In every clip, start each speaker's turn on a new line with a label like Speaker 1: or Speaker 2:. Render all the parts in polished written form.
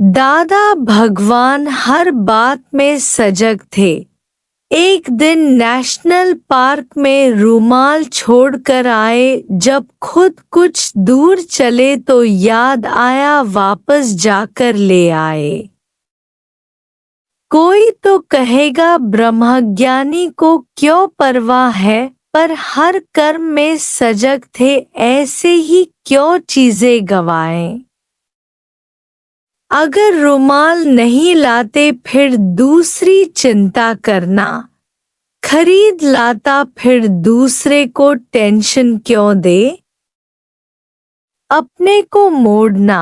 Speaker 1: दादा भगवान हर बात में सजग थे। एक दिन नेशनल पार्क में रुमाल छोड़कर आए। जब खुद कुछ दूर चले तो याद आया वापस जाकर ले आए। कोई तो कहेगा ब्रह्मज्ञानी को क्यों परवाह है, पर हर कर्म में सजग थे, ऐसे ही क्यों चीजें गवाएं। अगर रुमाल नहीं लाते फिर दूसरी चिंता करना, खरीद लाता फिर दूसरे को टेंशन क्यों दे। अपने को मोड़ना।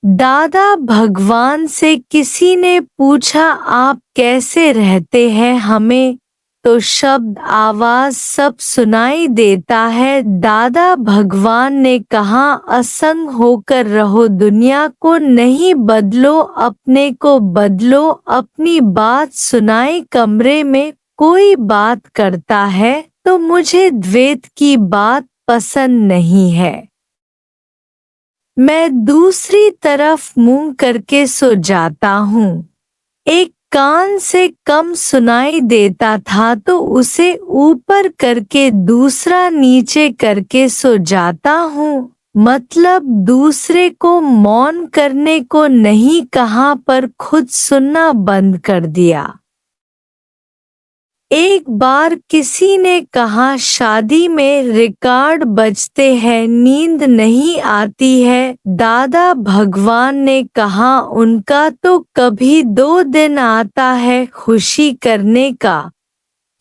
Speaker 1: दादा भगवान से किसी ने पूछा आप कैसे रहते हैं हमें, तो शब्द आवाज सब सुनाई देता है। दादा भगवान ने कहा असंग होकर रहो, दुनिया को नहीं बदलो, अपने को बदलो। अपनी बात सुनाई कमरे में कोई बात करता है तो मुझे द्वैत की बात पसंद नहीं है। मैं दूसरी तरफ मुंह करके सो जाता हूँ। एक कान से कम सुनाई देता था तो उसे ऊपर करके दूसरा नीचे करके सो जाता हूँ। मतलब दूसरे को मौन करने को नहीं कहा पर खुद सुनना बंद कर दिया। एक बार किसी ने कहा शादी में रिकॉर्ड बजते हैं, नींद नहीं आती है। दादा भगवान ने कहा उनका तो कभी 2 दिन आता है खुशी करने का,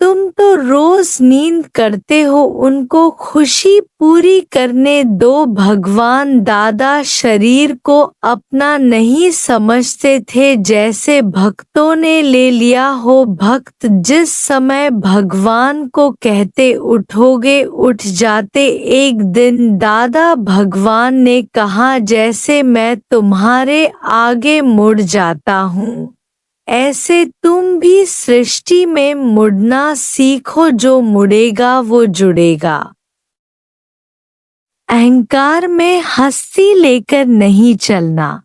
Speaker 1: तुम तो रोज नींद करते हो, उनको खुशी पूरी करने दो। भगवान दादा शरीर को अपना नहीं समझते थे, जैसे भक्तों ने ले लिया हो। भक्त जिस समय भगवान को कहते उठोगे उठ जाते। एक दिन दादा भगवान ने कहा जैसे मैं तुम्हारे आगे मुड़ जाता हूँ, ऐसे तुम भी सृष्टि में मुड़ना सीखो, जो मुड़ेगा वो जुड़ेगा। अहंकार में हस्ती लेकर नहीं चलना।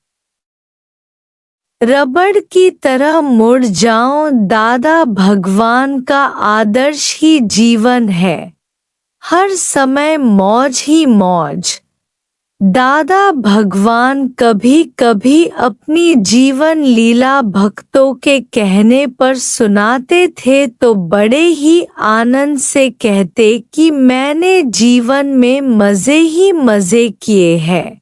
Speaker 1: रबड़ की तरह मुड़ जाओ। दादा भगवान का आदर्श ही जीवन है, हर समय मौज ही मौज। दादा भगवान कभी कभी अपनी जीवन लीला भक्तों के कहने पर सुनाते थे तो बड़े ही आनंद से कहते कि मैंने जीवन में मजे ही मजे किए हैं।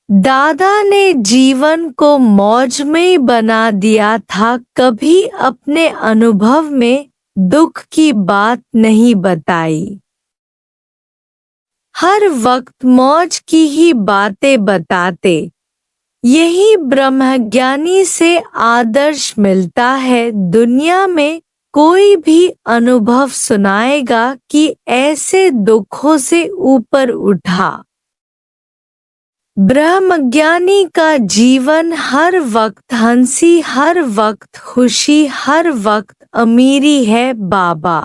Speaker 1: दादा ने जीवन को मौज में बना दिया था, कभी अपने अनुभव में दुख की बात नहीं बताई। हर वक्त मौज की ही बातें बताते। यही ब्रह्मज्ञानी से आदर्श मिलता है। दुनिया में कोई भी अनुभव सुनाएगा कि ऐसे दुखों से ऊपर उठा। ब्रह्मज्ञानी का जीवन हर वक्त हंसी, हर वक्त खुशी, हर वक्त अमीरी है। बाबा